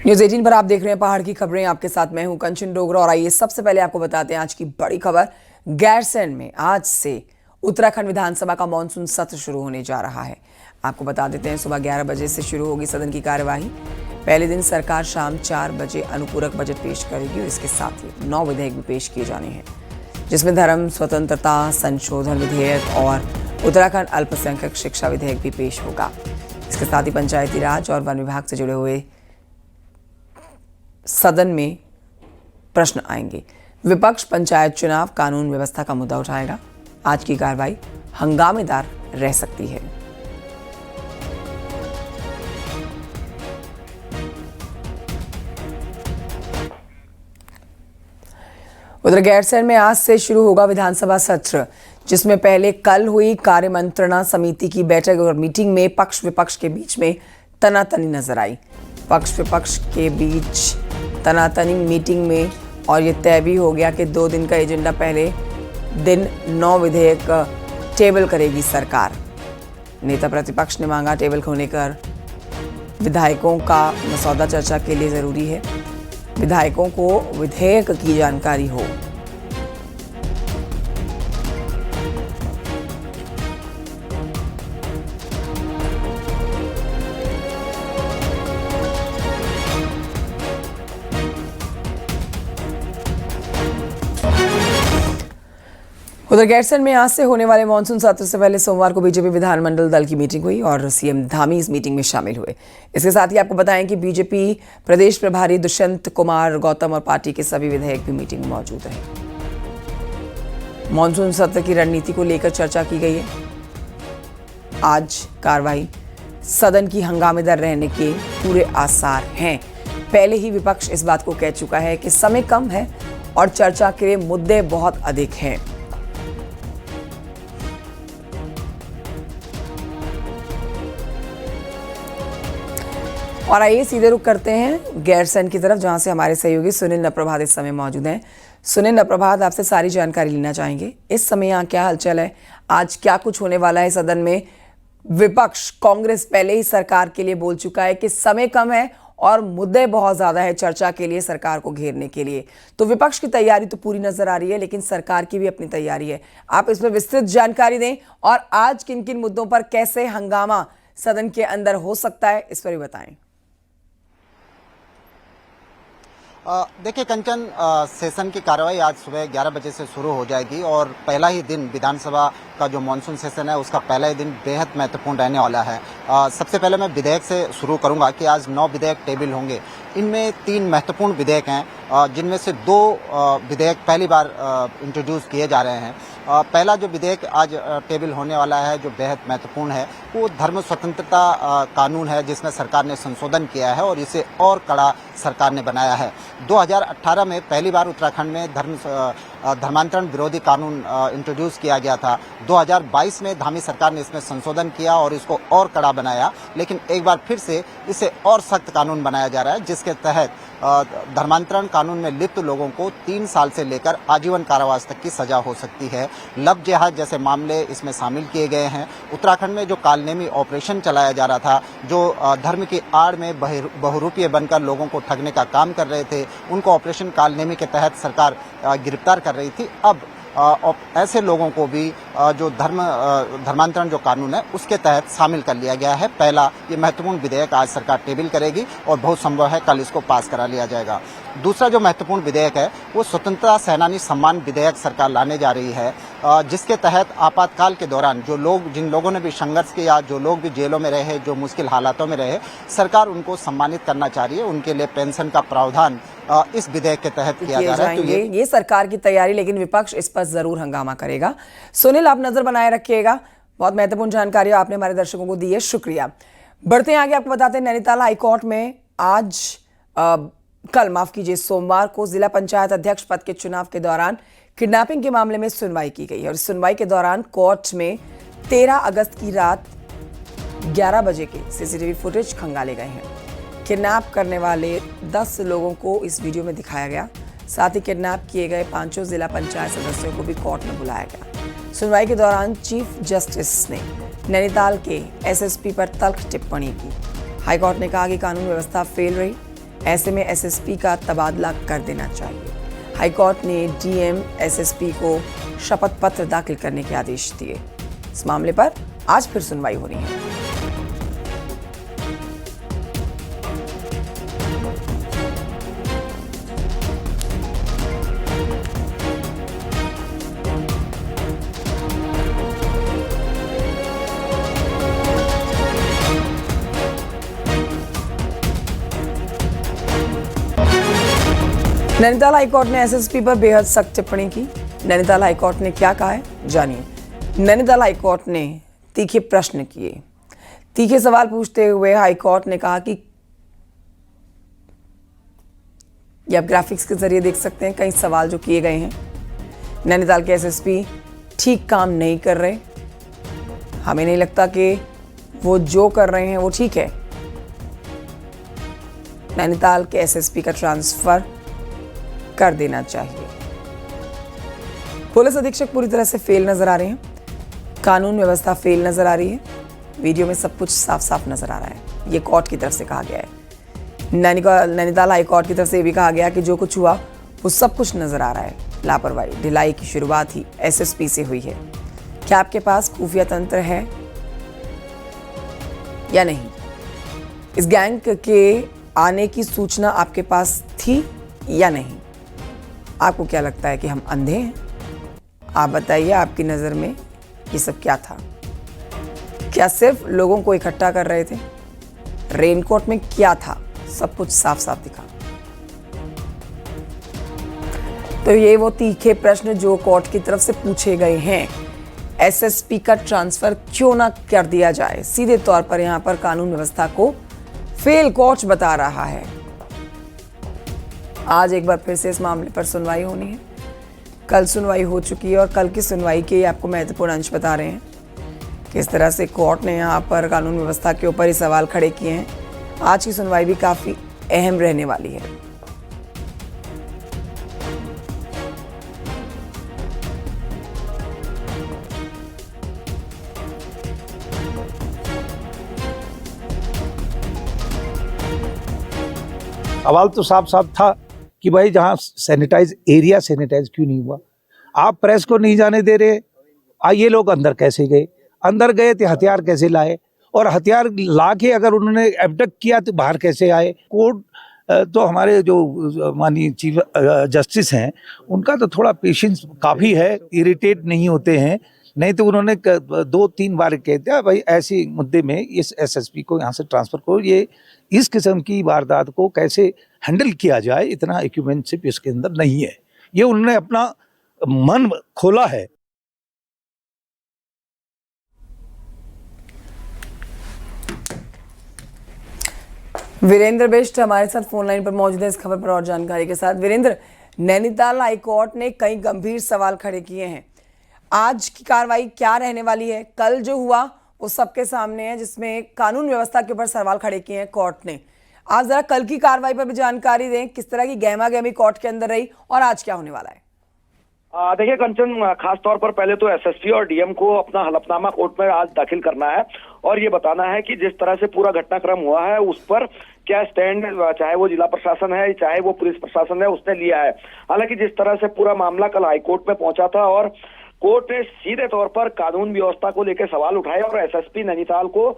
News 18 पर आप देख रहे हैं पहाड़ की खबरें। आपके साथ मैं हूं कंचन डोगरा। और आइए सबसे पहले आपको बताते हैं आज की बड़ी खबर। गैरसैंण में आज से उत्तराखंड विधानसभा का मॉनसून सत्र शुरू होने जा रहा है। आपको बता देते हैं सुबह 11 बजे से शुरू होगी सदन की कार्यवाही। पहले दिन सरकार शाम 4 बजे अनुपूरक बजट पेश करेगी और इसके साथ ही 9 विधेयक भी पेश किए जाने हैं, जिसमें धर्म स्वतंत्रता संशोधन विधेयक और उत्तराखंड अल्पसंख्यक शिक्षा विधेयक भी पेश होगा। इसके साथ ही पंचायती राज और वन विभाग से जुड़े हुए सदन में प्रश्न आएंगे। विपक्ष पंचायत चुनाव कानून व्यवस्था का मुद्दा उठाएगा। आज की कार्रवाई हंगामेदार रह सकती है। उधर गैरसैंण में आज से शुरू होगा विधानसभा सत्र, जिसमें पहले कल हुई कार्य मंत्रणा समिति की बैठक और मीटिंग में पक्ष विपक्ष के बीच में तनातनी नजर आई। पक्ष विपक्ष के बीच तनातनी मीटिंग में और ये तय भी हो गया कि 2 दिन का एजेंडा। पहले दिन 9 विधेयक टेबल करेगी सरकार। नेता प्रतिपक्ष ने मांगा टेबल को लेकर विधायकों का मसौदा चर्चा के लिए जरूरी है, विधायकों को विधेयक की जानकारी हो। उधर गैरसैंण में आज से होने वाले मानसून सत्र से पहले सोमवार को बीजेपी विधानमंडल दल की मीटिंग हुई और सीएम धामी इस मीटिंग में शामिल हुए। इसके साथ ही आपको बताएं कि बीजेपी प्रदेश प्रभारी दुष्यंत कुमार गौतम और पार्टी के सभी विधायक भी मीटिंग में मौजूद रहे। मानसून सत्र की रणनीति को लेकर चर्चा की गई है। आज कार्रवाई सदन की हंगामेदार रहने के पूरे आसार हैं। पहले ही विपक्ष इस बात को कह चुका है कि समय कम है और चर्चा के मुद्दे बहुत अधिक हैं। और आइए सीधे रुख करते हैं गैरसैंण की तरफ, जहां से हमारे सहयोगी सुनील नप्रभात इस समय मौजूद हैं। सुनील नप्रभात, आपसे सारी जानकारी लेना चाहेंगे। इस समय यहाँ क्या हलचल है, आज क्या कुछ होने वाला है सदन में? विपक्ष कांग्रेस पहले ही सरकार के लिए बोल चुका है कि समय कम है और मुद्दे बहुत ज्यादा है चर्चा के लिए, सरकार को घेरने के लिए। तो विपक्ष की तैयारी तो पूरी नजर आ रही है, लेकिन सरकार की भी अपनी तैयारी है। आप इसमें विस्तृत जानकारी दें और आज किन किन मुद्दों पर कैसे हंगामा सदन के अंदर हो सकता है, इस पर भी बताएं। देखिए कंचन, सेशन की कार्रवाई आज सुबह 11 बजे से शुरू हो जाएगी और पहला ही दिन विधानसभा का जो मानसून सेशन है उसका पहला ही दिन बेहद महत्वपूर्ण रहने वाला है। सबसे पहले मैं विधेयक से शुरू करूंगा कि आज 9 विधेयक टेबल होंगे। इनमें 3 महत्वपूर्ण विधेयक हैं, जिनमें से 2 विधेयक पहली बार इंट्रोड्यूस किए जा रहे हैं। पहला जो विधेयक आज टेबल होने वाला है जो बेहद महत्वपूर्ण है वो धर्म स्वतंत्रता कानून है, जिसमें सरकार ने संशोधन किया है और इसे और कड़ा सरकार ने बनाया है। 2018 में पहली बार उत्तराखंड में धर्मांतरण विरोधी कानून इंट्रोड्यूस किया गया था। 2022 में धामी सरकार ने इसमें संशोधन किया और इसको और कड़ा बनाया, लेकिन एक बार फिर से इसे और सख्त कानून बनाया जा रहा है, जिसके तहत धर्मांतरण कानून में लिप्त लोगों को 3 साल से लेकर आजीवन कारावास तक की सजा हो सकती है। लव जिहाद जैसे मामले इसमें शामिल किए गए हैं। उत्तराखंड में जो कालनेमी ऑपरेशन चलाया जा रहा था, जो धर्म की आड़ में बहुरूपीय बनकर लोगों को ठगने का काम कर रहे थे, उनको ऑपरेशन कालनेमी के तहत सरकार गिरफ्तार कर रही थी। अब ऐसे लोगों को भी जो धर्मांतरण जो कानून है उसके तहत शामिल कर लिया गया है। पहला ये महत्वपूर्ण विधेयक आज सरकार टेबल करेगी और बहुत संभव है कल इसको पास करा लिया जाएगा। दूसरा जो महत्वपूर्ण विधेयक है वो स्वतंत्रता सेनानी सम्मान विधेयक सरकार लाने जा रही है, जिसके तहत आपातकाल के दौरान जिन लोगों ने भी संघर्ष किया, जो लोग भी जेलों में रहे, जो मुश्किल हालातों में रहे, सरकार उनको सम्मानित करना चाह रही है। उनके लिए पेंशन का प्रावधान इस विधेयक के तहत किया जा रहा है। तो ये सरकार की तैयारी, लेकिन विपक्ष इस पर जरूर हंगामा करेगा। सुनील, आप नजर बनाए रखिएगा। बहुत महत्वपूर्ण जानकारी आपने हमारे दर्शकों को दी है, शुक्रिया। बढ़ते हैं आगे, आपको बताते हैं नैनीताल हाईकोर्ट में कल सोमवार को जिला पंचायत अध्यक्ष पद के चुनाव के दौरान किडनैपिंग के मामले में सुनवाई की गई और इस सुनवाई के दौरान कोर्ट में 13 अगस्त की रात 11 बजे के सीसीटीवी फुटेज खंगाले गए हैं। किडनैप करने वाले 10 लोगों को इस वीडियो में दिखाया गया। साथ ही किडनैप किए गए 5 जिला पंचायत सदस्यों को भी कोर्ट में बुलाया गया। सुनवाई के दौरान चीफ जस्टिस ने नैनीताल के एसएसपी पर तल्ख टिप्पणी की। हाईकोर्ट ने कहा कि कानून व्यवस्था फेल रही, ऐसे में एसएसपी का तबादला कर देना चाहिए। हाईकोर्ट ने डीएम एसएसपी को शपथ पत्र दाखिल करने के आदेश दिए। इस मामले पर आज फिर सुनवाई हो रही है। नैनीताल हाईकोर्ट ने एसएसपी पर बेहद सख्त टिप्पणी की। नैनीताल हाईकोर्ट ने क्या कहा है, जानिए। नैनीताल हाईकोर्ट ने तीखे प्रश्न किए। तीखे सवाल पूछते हुए हाईकोर्ट ने कहा कि ये आप ग्राफिक्स के जरिए देख सकते हैं कई सवाल जो किए गए हैं। नैनीताल के एसएसपी ठीक काम नहीं कर रहे। हमें नहीं लगता कि वो जो कर रहे हैं वो ठीक है। नैनीताल के एसएसपी का ट्रांसफर कर देना चाहिए। पुलिस अधीक्षक पूरी तरह से फेल नजर आ रहे हैं। कानून व्यवस्था फेल नजर आ रही है। वीडियो में सब कुछ साफ साफ नजर आ रहा है। ये कोर्ट की तरफ से कहा गया है। नैनीताल हाई कोर्ट की तरफ से ये भी कहा गया कि जो कुछ हुआ वो सब कुछ नजर आ रहा है। लापरवाही ढिलाई की शुरुआत ही एसएसपी से हुई है। क्या आपके पास खुफिया तंत्र है या नहीं? इस गैंग के आने की सूचना आपके पास थी या नहीं? आपको क्या लगता है कि हम अंधे हैं? आप बताइए, आपकी नज़र में ये सब क्या था? क्या सिर्फ लोगों को इकट्ठा कर रहे थे? रेनकोट में क्या था? सब कुछ साफ साफ दिखा। तो ये वो तीखे प्रश्न जो कोर्ट की तरफ से पूछे गए हैं। एसएसपी का ट्रांसफर क्यों ना कर दिया जाए? सीधे तौर पर यहां पर कानून व्यवस्था को फेल कोर्ट बता रहा है। आज एक बार फिर से इस मामले पर सुनवाई होनी है। कल सुनवाई हो चुकी है और कल की सुनवाई के आपको महत्वपूर्ण अंश बता रहे हैं किस तरह से कोर्ट ने यहाँ पर कानून व्यवस्था के ऊपर ही सवाल खड़े किए हैं। आज की सुनवाई भी काफ़ी अहम रहने वाली है। सवाल तो साफ साफ था कि भाई जहां सैनिटाइज एरिया सैनिटाइज क्यों नहीं हुआ? आप प्रेस को नहीं जाने दे रहे। ये लोग अंदर कैसे गए? अंदर गए तो हथियार कैसे लाए? और हथियार ला के अगर उन्होंने एबडक्ट किया तो बाहर कैसे आए? कोर्ट तो हमारे जो माननीय चीफ जस्टिस हैं उनका तो थोड़ा पेशेंस काफ़ी है, इरिटेट नहीं होते हैं। नहीं तो उन्होंने 2-3 बार कह दिया भाई ऐसे मुद्दे में इस एसएसपी को यहाँ से ट्रांसफ़र करो। ये इस किस्म की वारदात को कैसे हैंडल किया जाए, इतना इक्विपमेंटशिप इसके अंदर नहीं है। ये उन्होंने अपना मन खोला है। वीरेंद्र बिष्ट हमारे साथ फोन लाइन पर मौजूद है इस खबर पर और जानकारी के साथ। वीरेंद्र, नैनीताल हाईकोर्ट ने कई गंभीर सवाल खड़े किए हैं। आज की कार्रवाई क्या रहने वाली है? कल जो हुआ वो सबके सामने है, जिसमें कानून व्यवस्था के ऊपर सवाल खड़े किए हैं कोर्ट ने। आज जरा कल की कार्रवाई पर भी जानकारी दें, किस तरह की गहमा गहमी कोर्ट के अंदर रही और आज क्या होने वाला है? देखिए कंचन, खास तौर पर पहले तो एसएसपी और डीएम को अपना हलफनामा कोर्ट में आज दाखिल करना है और ये बताना है कि जिस तरह से पूरा घटनाक्रम हुआ है उस पर क्या स्टैंड, चाहे वो जिला प्रशासन है चाहे वो पुलिस प्रशासन है, उसने लिया है। हालांकि जिस तरह से पूरा मामला कल हाईकोर्ट में पहुंचा था और कोर्ट ने सीधे तौर पर कानून व्यवस्था को लेकर सवाल उठाए और एसएसपी नैनीताल को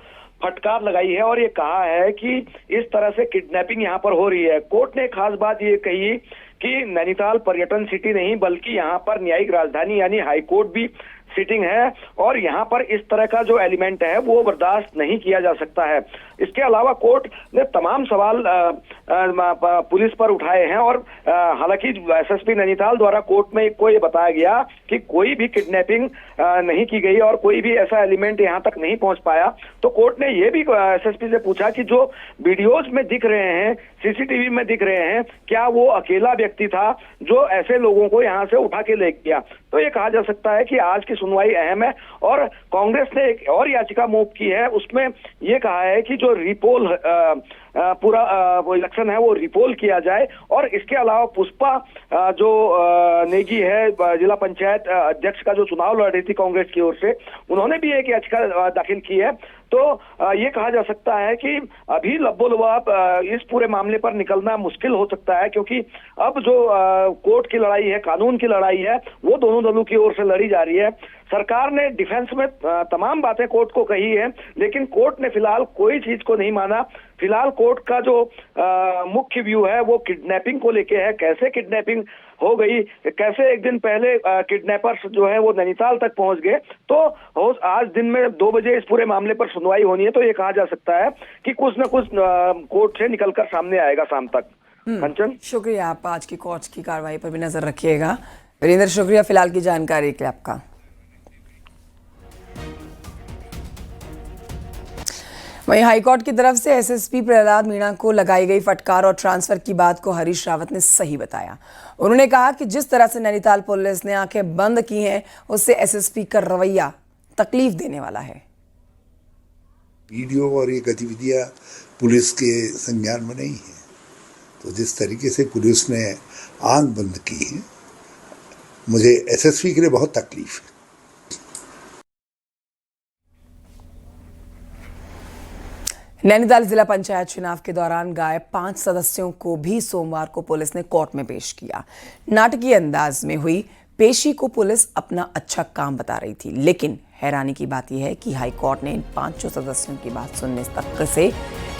फटकार लगाई है और ये कहा है कि इस तरह से किडनैपिंग यहाँ पर हो रही है। कोर्ट ने खास बात ये कही कि नैनीताल पर्यटन सिटी नहीं बल्कि यहाँ पर न्यायिक राजधानी यानी हाईकोर्ट भी सिटिंग है और यहाँ पर इस तरह का जो एलिमेंट है वो बर्दाश्त नहीं किया जा सकता है। इसके अलावा कोर्ट ने तमाम सवाल पुलिस पर उठाए हैं और हालांकि एसएसपी नैनीताल द्वारा कोर्ट में को ये बताया गया कि कोई भी किडनैपिंग नहीं की गई और कोई भी ऐसा एलिमेंट यहाँ तक नहीं पहुंच पाया। तो कोर्ट ने ये भी एसएसपी से पूछा कि जो वीडियोज में दिख रहे हैं, सीसीटीवी में दिख रहे हैं, क्या वो अकेला व्यक्ति था जो ऐसे लोगों को यहाँ से उठा के ले गया? तो ये कहा जा सकता है कि आज की सुनवाई अहम है और कांग्रेस ने एक और याचिका मूव की है। उसमें ये कहा है कि जो रिपोल पूरा वो इलेक्शन है वो रिपोल किया जाए और इसके अलावा पुष्पा जो नेगी है जिला पंचायत अध्यक्ष का जो चुनाव लड़ रही थी कांग्रेस की ओर से, उन्होंने भी एक याचिका दाखिल की है। तो ये कहा जा सकता है कि अभी लबोलबाब इस पूरे मामले पर निकलना मुश्किल हो सकता है, क्योंकि अब जो कोर्ट की लड़ाई है, कानून की लड़ाई है, वो दोनों दलों की ओर से लड़ी जा रही है। सरकार ने डिफेंस में तमाम बातें कोर्ट को कही है, लेकिन कोर्ट ने फिलहाल कोई चीज को नहीं माना। फिलहाल कोर्ट का जो मुख्य व्यू है वो किडनैपिंग को लेके है। कैसे किडनैपिंग हो गई, कैसे एक दिन पहले किडनैपर्स जो है वो नैनीताल तक पहुंच गए, तो आज दिन में 2 बजे इस पूरे मामले पर सुनवाई होनी है। तो ये कहा जा सकता है कि कुछ न कुछ कोर्ट से निकलकर सामने आएगा शाम तक। कंचन, शुक्रिया। आप आज की कोर्ट की कार्रवाई पर भी नजर रखिएगा। वीरेंद्र, शुक्रिया फिलहाल की जानकारी के लिए आपका। वहीं हाईकोर्ट की तरफ से एसएसपी प्रहलाद मीणा को लगाई गई फटकार और ट्रांसफर की बात को हरीश रावत ने सही बताया। उन्होंने कहा कि जिस तरह से नैनीताल पुलिस ने आंखें बंद की हैं, उससे एसएसपी का रवैया तकलीफ देने वाला है। वीडियो और ये गतिविधियां पुलिस के संज्ञान में नहीं है, तो जिस तरीके से पुलिस ने आंख बंद की है, मुझे एसएसपी के लिए बहुत तकलीफ है। नैनीताल जिला पंचायत चुनाव के दौरान गायब 5 सदस्यों को भी सोमवार को पुलिस ने कोर्ट में पेश किया। नाटकीय अंदाज में हुई पेशी को पुलिस अपना अच्छा काम बता रही थी, लेकिन हैरानी की बात यह है कि हाईकोर्ट ने इन 5 सदस्यों की बात सुनने तक से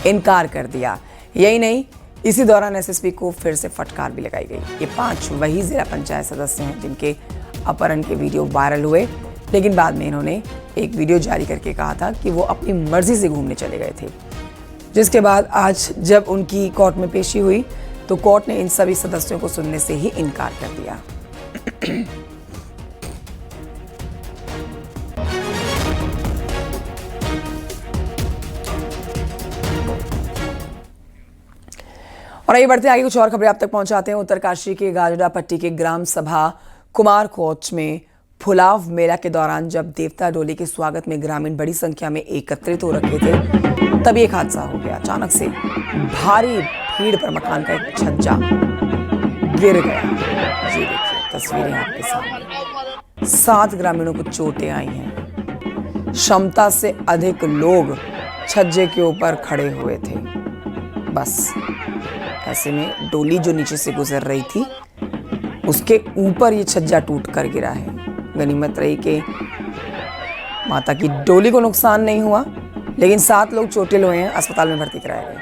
इनकार कर दिया। यही नहीं, इसी दौरान एसएसपी को फिर से फटकार भी लगाई गई। ये 5 वही जिला पंचायत सदस्य हैं जिनके अपहरण के वीडियो वायरल हुए, लेकिन बाद में इन्होंने एक वीडियो जारी करके कहा था कि वो अपनी मर्जी से घूमने चले गए थे। जिसके बाद आज जब उनकी कोर्ट में पेशी हुई तो कोर्ट ने इन सभी सदस्यों को सुनने से ही इनकार कर दिया। और आइए बढ़ते आगे, कुछ और खबरें आप तक पहुंचाते हैं। उत्तरकाशी के गाजड़ा पट्टी के ग्राम सभा कुमार कोच में फुलाव मेला के दौरान जब देवता डोली के स्वागत में ग्रामीण बड़ी संख्या में एकत्रित हो रखे थे, तभी एक हादसा हो गया। अचानक से भारी भीड़ पर मकान का एक छज्जा गिर गया। ये देखिए तस्वीरें आपके सामने। 7 ग्रामीणों को चोटें आई हैं। क्षमता से अधिक लोग छज्जे के ऊपर खड़े हुए थे। बस ऐसे में डोली जो नीचे से गुजर रही थी, उसके ऊपर ये छज्जा टूट कर गिरा है। गनीमत रही कि माता की डोली को नुकसान नहीं हुआ, लेकिन 7 लोग चोटिल हुए हैं, अस्पताल में भर्ती कराए गए।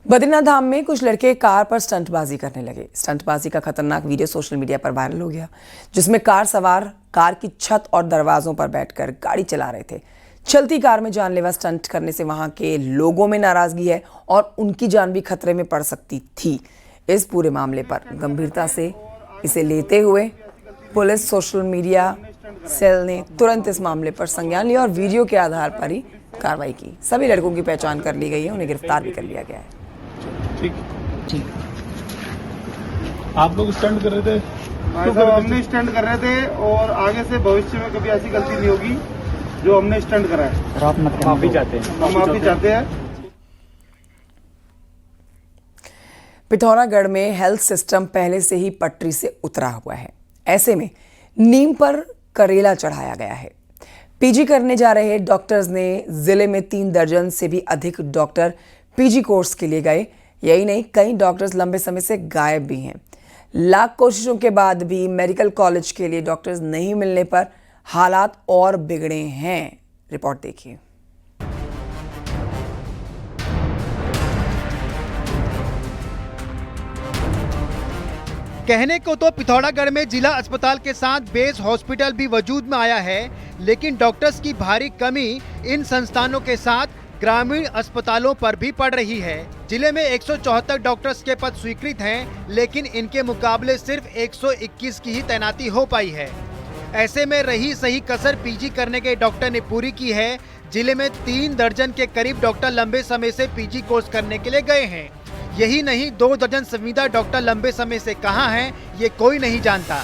बद्रीनाथ धाम में कुछ लड़के कार पर स्टंटबाजी करने लगे। स्टंटबाजी का खतरनाक वीडियो सोशल मीडिया पर वायरल हो गया, जिसमें कार सवार कार की छत और दरवाजों पर बैठकर गाड़ी चला रहे थे। चलती कार में जानलेवा स्टंट करने से वहां के लोगों में नाराजगी है और उनकी जान भी खतरे में पड़ सकती थी। इस पूरे मामले पर गंभीरता से इसे लेते हुए पुलिस सोशल मीडिया सेल ने तुरंत इस मामले पर संज्ञान लिया और वीडियो के आधार पर ही कार्रवाई की। सभी लड़कों की पहचान कर ली गई है, उन्हें गिरफ्तार भी कर लिया गया है। ठीक। आप लोग स्टंट कर रहे थे? भाई साहब, हमने स्टंट कर रहे थे और आगे से भविष्य में कभी ऐसी गलती नहीं होगी जो हमने स्टंट करा है। आप माफी चाहते हैं? हम माफी चाहते हैं। पिथौरागढ़ में हेल्थ सिस्टम पहले से ही पटरी से उतरा हुआ है। ऐसे में नीम पर करेला चढ़ाया गया है। पीजी करने जा रहे डॉक्टर्स ने जिले में 3 दर्जन से भी अधिक डॉक्टर पीजी कोर्स के लिए गए। यही नहीं, कई डॉक्टर्स लंबे समय से गायब भी हैं। लाख कोशिशों के बाद भी मेडिकल कॉलेज के लिए डॉक्टर्स नहीं मिलने पर हालात और बिगड़े हैं। रिपोर्ट देखिए। कहने को तो पिथौरागढ़ में जिला अस्पताल के साथ बेस हॉस्पिटल भी वजूद में आया है, लेकिन डॉक्टर्स की भारी कमी इन संस्थानों के साथ ग्रामीण अस्पतालों पर भी पड़ रही है। जिले में 174 डॉक्टर्स के पद स्वीकृत हैं, लेकिन इनके मुकाबले सिर्फ 121 की ही तैनाती हो पाई है। ऐसे में रही सही कसर पीजी करने के डॉक्टर ने पूरी की है। जिले में 3 दर्जन के करीब डॉक्टर लंबे समय से पीजी कोर्स करने के लिए गए हैं। यही नहीं, 2 दर्जन संविदा डॉक्टर लंबे समय से कहाँ हैं, ये कोई नहीं जानता।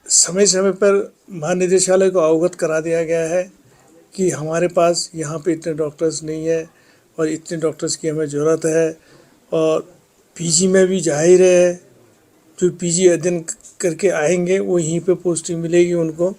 समय समय पर महानिदेशालय को अवगत करा दिया गया है कि हमारे पास यहाँ पे इतने डॉक्टर्स नहीं है और इतने डॉक्टर्स की हमें ज़रूरत है, और पीजी में भी जाहिर है जो पीजी अध्ययन करके आएंगे वो यहीं पे पोस्टिंग मिलेगी उनको।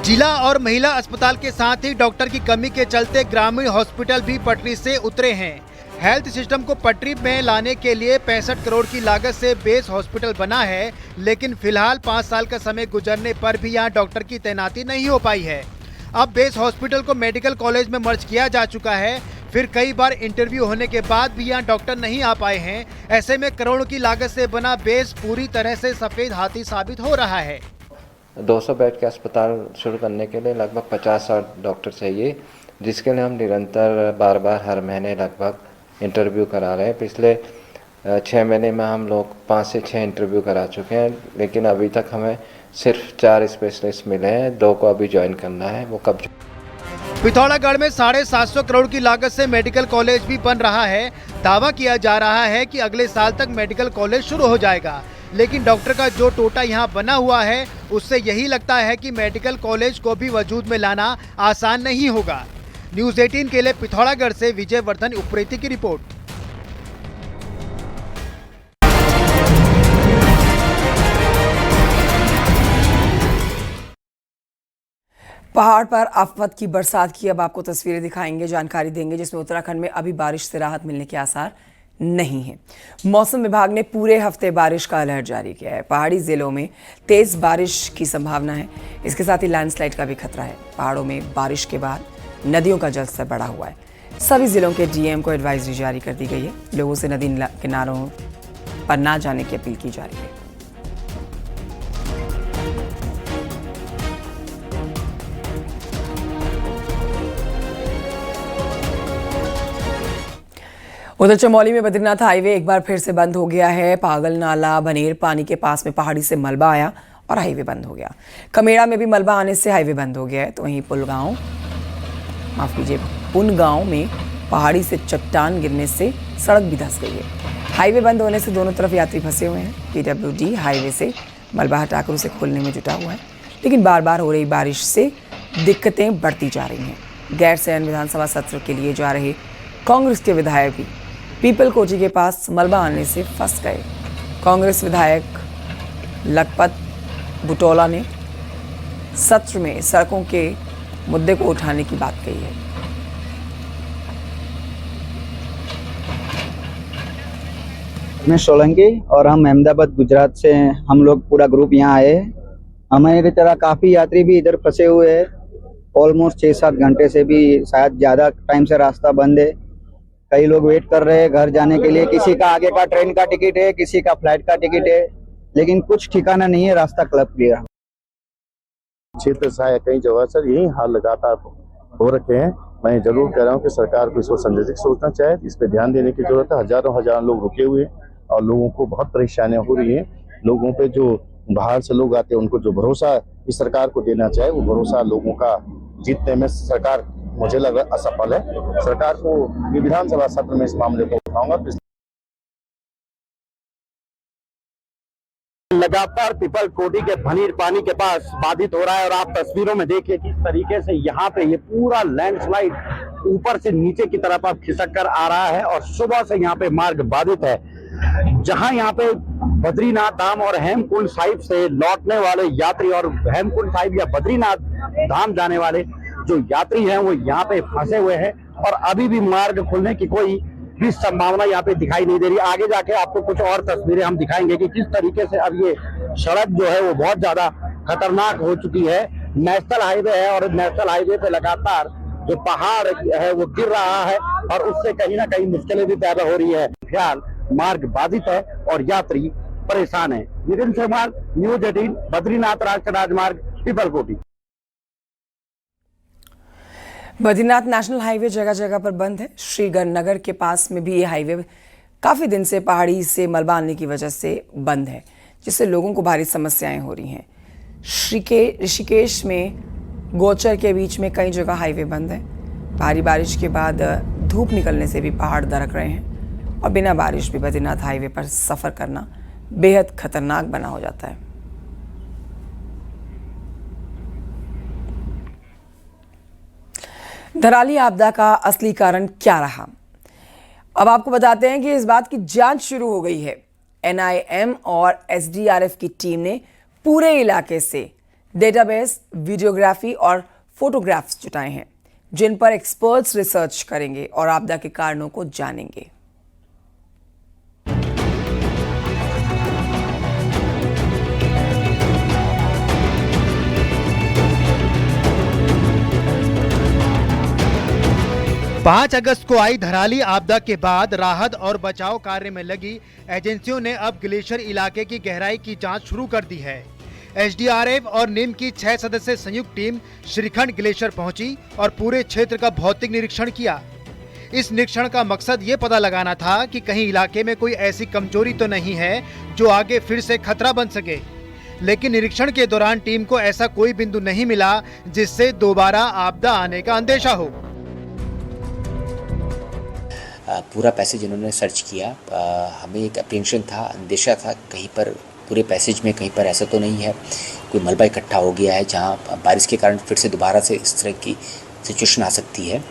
जिला और महिला अस्पताल के साथ ही डॉक्टर की कमी के चलते ग्रामीण हॉस्पिटल भी पटरी से उतरे हैं। हेल्थ सिस्टम को पटरी में लाने के लिए 65 करोड़ की लागत से बेस हॉस्पिटल बना है, लेकिन फिलहाल 5 साल का समय गुजरने पर भी यहां डॉक्टर की तैनाती नहीं हो पाई है। अब बेस हॉस्पिटल को मेडिकल कॉलेज में मर्ज किया जा चुका है, फिर कई बार इंटरव्यू होने के बाद भी यहाँ डॉक्टर नहीं आ पाए हैं। ऐसे में करोड़ों की लागत से बना बेस पूरी तरह से सफेद हाथी साबित हो रहा है। 200 बेड के अस्पताल शुरू करने के लिए लगभग 50-60 डॉक्टर चाहिए, जिसके लिए हम निरंतर बार हर महीने लगभग इंटरव्यू करा रहे हैं। पिछले 6 महीने में हम लोग 5 से 6 इंटरव्यू करा चुके हैं, लेकिन अभी तक हमें सिर्फ 4 स्पेशलिस्ट मिले हैं। 2 को अभी ज्वाइन करना है, वो कब। पिथौरागढ़ में 750 करोड़ की लागत से मेडिकल कॉलेज भी बन रहा है। दावा किया जा रहा है कि अगले साल तक मेडिकल कॉलेज शुरू हो जाएगा, लेकिन डॉक्टर का जो टोटा यहां बना हुआ है उससे यही लगता है कि मेडिकल कॉलेज को भी वजूद में लाना आसान नहीं होगा। न्यूज़ 18 के लिए पिथौरागढ़ से विजय वर्धन उप्रेती की रिपोर्ट। पहाड़ पर आफत की बरसात की अब आपको तस्वीरें दिखाएंगे, जानकारी देंगे, जिसमें उत्तराखंड में अभी बारिश से राहत मिलने के आसार नहीं है। मौसम विभाग ने पूरे हफ्ते बारिश का अलर्ट जारी किया है। पहाड़ी जिलों में तेज बारिश की संभावना है, इसके साथ ही लैंडस्लाइड का भी खतरा है। पहाड़ों में बारिश के बाद नदियों का जलस्तर बढ़ा हुआ है। सभी जिलों के डीएम को एडवाइजरी जारी कर दी गई है। लोगों से नदी किनारों पर ना जाने की अपील की जा रही है। उधर चमोली में बद्रीनाथ हाईवे एक बार फिर से बंद हो गया है। पागल नाला बनेर पानी के पास में पहाड़ी से मलबा आया और हाईवे बंद हो गया। कमेड़ा में भी मलबा आने से हाईवे बंद हो गया है। तो वहीं पुनगांव में पहाड़ी से चट्टान गिरने से सड़क भी धंस गई है। हाईवे बंद होने से दोनों तरफ यात्री फंसे हुए हैं। पीडब्ल्यूडी हाईवे से मलबा हटाकर उसे खोलने में जुटा हुआ है, लेकिन बार बार हो रही बारिश से दिक्कतें बढ़ती जा रही हैं। गैरसैंण विधानसभा सत्र के लिए जा रहे कांग्रेस के विधायक भी पीपल कोठी के पास मलबा आने से फंस गए। कांग्रेस विधायक लखपत बुटोला ने सत्र में सड़कों के मुद्दे को उठाने की बात कही है। मैं सोलंकी और हम अहमदाबाद गुजरात से हम लोग पूरा ग्रुप यहाँ आए। हमारी तरह काफ़ी यात्री भी इधर फंसे हुए हैं। ऑलमोस्ट 6-7 घंटे से भी शायद ज़्यादा टाइम से रास्ता बंद है। कई लोग वेट कर रहे हैं घर जाने के लिए। किसी का आगे का ट्रेन का टिकट है, किसी का फ्लाइट का टिकट है, लेकिन कुछ ठिकाना नहीं है रास्ता क्लब क्लियर। क्षेत्र से कई जगह सर यही हाल लगातार हो रखे हैं। मैं जरूर कह रहा हूँ कि सरकार को इसको संयोजित सोचना चाहिए, इस पर ध्यान देने की जरूरत है। हजारों लोग रुके हुए हैं और लोगों को बहुत परेशानियां हो रही हैं। लोगों पे जो बाहर से लोग आते हैं उनको जो भरोसा इस सरकार को देना चाहिए, वो भरोसा लोगों का जीतने में सरकार मुझे लग रहा है असफल है। सरकार को ये विधानसभा सत्र में इस मामले को उठाऊंगा। लगातार पीपल कोठी के भनीर पानी के पास बाधित हो रहा है और आप तस्वीरों में देखिए किस तरीके से यहाँ पे ये पूरा लैंडस्लाइड ऊपर से नीचे की तरफ अब खिसक कर आ रहा है और सुबह से यहाँ पे मार्ग बाधित है। जहाँ यहाँ पे बद्रीनाथ धाम और हेमकुंड साहिब से लौटने वाले यात्री और हेमकुंड साहिब या बद्रीनाथ धाम जाने वाले जो यात्री हैं वो यहाँ पे फंसे हुए हैं और अभी भी मार्ग खुलने की कोई भी संभावना यहाँ पे दिखाई नहीं दे रही। आगे जाके आपको कुछ और तस्वीरें हम दिखाएंगे कि किस तरीके से अब ये सड़क जो है वो बहुत ज्यादा खतरनाक हो चुकी है। नेशनल हाईवे है और नेशनल हाईवे पे लगातार जो पहाड़ है वो गिर रहा है और उससे कहीं ना कहीं मुश्किलें भी पैदा हो रही है। फिलहाल मार्ग बाधित है और यात्री परेशान है। नितिन सेमार, न्यूज़ 18, बद्रीनाथ राष्ट्रीय राजमार्ग, पीपल कोठी। बद्रीनाथ नेशनल हाईवे जगह जगह पर बंद है। श्रीगढ़नगर के पास में भी ये हाईवे काफ़ी दिन से पहाड़ी से मलबा आने की वजह से बंद है, जिससे लोगों को भारी समस्याएं हो रही हैं। ऋषिकेश में गोचर के बीच में कई जगह हाईवे बंद है। भारी बारिश के बाद धूप निकलने से भी पहाड़ दरक रहे हैं और बिना बारिश भी बद्रीनाथ हाईवे पर सफ़र करना बेहद खतरनाक बना हो जाता है। धराली आपदा का असली कारण क्या रहा? अब आपको बताते हैं कि इस बात की जांच शुरू हो गई है। NIM और SDRF की टीम ने पूरे इलाके से डेटाबेस, वीडियोग्राफी और फोटोग्राफ्स जुटाए हैं, जिन पर एक्सपर्ट्स रिसर्च करेंगे और आपदा के कारणों को जानेंगे। पाँच अगस्त को आई धराली आपदा के बाद राहत और बचाव कार्य में लगी एजेंसियों ने अब ग्लेशियर इलाके की गहराई की जांच शुरू कर दी है। SDRF और NIM की 6 सदस्यीय संयुक्त टीम श्रीखंड ग्लेशियर पहुंची और पूरे क्षेत्र का भौतिक निरीक्षण किया। इस निरीक्षण का मकसद ये पता लगाना था कि कहीं इलाके में कोई ऐसी कमजोरी तो नहीं है जो आगे फिर से खतरा बन सके। लेकिन निरीक्षण के दौरान टीम को ऐसा कोई बिंदु नहीं मिला जिससे दोबारा आपदा आने का अंदेशा हो। पूरा पैसेज इन्होंने सर्च किया। हमें एक अप्रीहेंशन था, अंदेशा था कहीं पर पूरे पैसेज में कहीं पर ऐसा तो नहीं है कोई मलबा इकट्ठा हो गया है जहां बारिश के कारण फिर से दोबारा से इस तरह की सिचुएशन आ सकती है।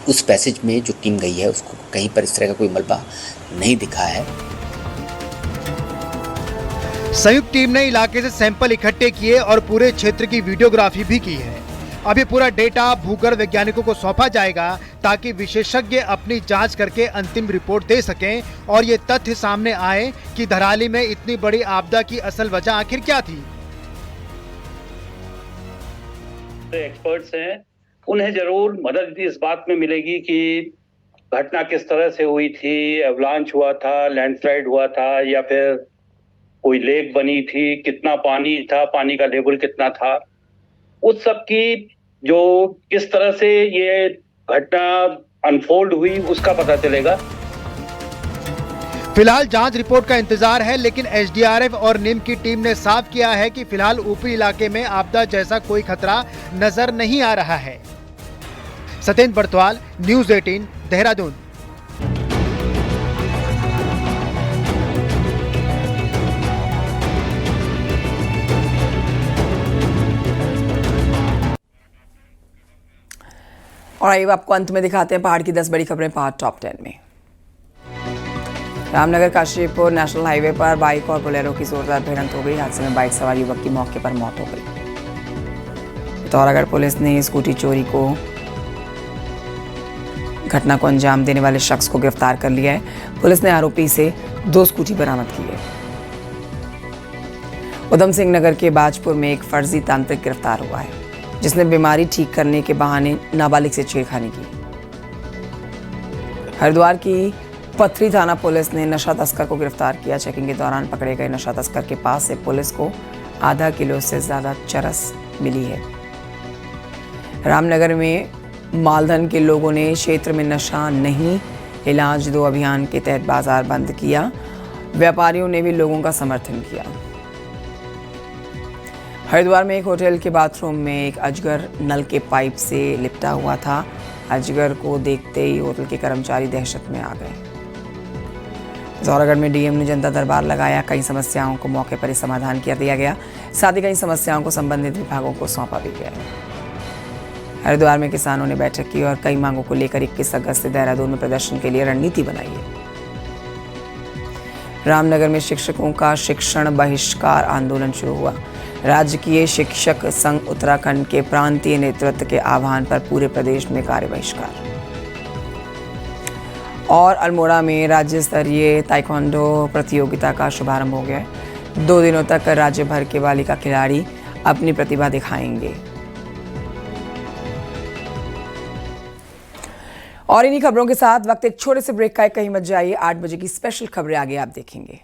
उस पैसेज में जो टीम गई है उसको कहीं पर इस तरह का कोई मलबा नहीं दिखा है। संयुक्त टीम ने इलाके से सैंपल इकट्ठे किए और पूरे क्षेत्र की वीडियोग्राफी भी की है। अब ये पूरा डेटा भूगर्भ वैज्ञानिकों को सौंपा जाएगा ताकि विशेषज्ञ अपनी जांच करके अंतिम रिपोर्ट दे सकें और ये तथ्य सामने आए कि धराली में इतनी बड़ी आपदा की असल वजह आखिर क्या थी। एक्सपर्ट्स हैं, उन्हें जरूर मदद इस बात में मिलेगी कि घटना किस तरह से हुई थी, एवलांच हुआ था, लैंडस्लाइड हुआ था या फिर कोई लेक बनी थी, कितना पानी था, पानी का लेवल कितना था, उस सब की जो किस तरह से ये घटना अनफोल्ड हुई उसका पता चलेगा। फिलहाल जांच रिपोर्ट का इंतजार है, लेकिन SDRF और NIM की टीम ने साफ किया है कि फिलहाल ऊपरी इलाके में आपदा जैसा कोई खतरा नजर नहीं आ रहा है। सत्येंद्र बर्तवाल, न्यूज़ 18, देहरादून। और आइए आपको अंत में दिखाते हैं पहाड़ की 10 बड़ी खबरें पार्ट टॉप 10 में। रामनगर काशीपुर नेशनल हाईवे पर बाइक और बोलेरो की जोरदार भिड़ंत हो गई। हादसे में बाइक सवार युवक की मौके पर मौत हो गई। पिथौरागढ़ पुलिस ने स्कूटी चोरी को घटना को अंजाम देने वाले शख्स को गिरफ्तार कर लिया है। पुलिस ने आरोपी से 2 स्कूटी बरामद की है। उधम सिंह नगर के बाजपुर में एक फर्जी तांत्रिक गिरफ्तार हुआ है, जिसने बीमारी ठीक करने के बहाने नाबालिग से छेड़खानी की। हरिद्वार की पथरी थाना पुलिस ने नशा तस्कर को गिरफ्तार किया। चेकिंग के दौरान पकड़े गए नशा तस्कर के पास से पुलिस को आधा किलो से ज्यादा चरस मिली है। रामनगर में मालधन के लोगों ने क्षेत्र में नशा नहीं इलाज दो अभियान के तहत बाजार बंद किया। व्यापारियों ने भी लोगों का समर्थन किया। हरिद्वार में एक होटल के बाथरूम में एक अजगर नल के पाइप से लिपटा हुआ था। अजगर को देखते ही होटल के कर्मचारी दहशत में आ गए। पिथौरागढ़ में DM ने जनता दरबार लगाया। कई समस्याओं को मौके पर ही समाधान कर दिया गया। साथ ही कई समस्याओं को संबंधित विभागों को सौंपा भी गया। हरिद्वार में किसानों ने बैठक की और कई मांगों को लेकर 21 अगस्त से देहरादून में प्रदर्शन के लिए रणनीति बनाई है। रामनगर में शिक्षकों का शिक्षण बहिष्कार आंदोलन शुरू हुआ। राजकीय शिक्षक संघ उत्तराखंड के प्रांतीय नेतृत्व के आह्वान पर पूरे प्रदेश में कार्य बहिष्कार। और अल्मोड़ा में राज्य स्तरीय ताइक्वांडो प्रतियोगिता का शुभारंभ हो गया है। 2 दिनों तक राज्य भर के बालिका खिलाड़ी अपनी प्रतिभा दिखाएंगे। और इन्हीं खबरों के साथ वक्त एक छोटे से ब्रेक का है। कहीं मत जाइए, 8 बजे की स्पेशल खबरें आगे आप देखेंगे।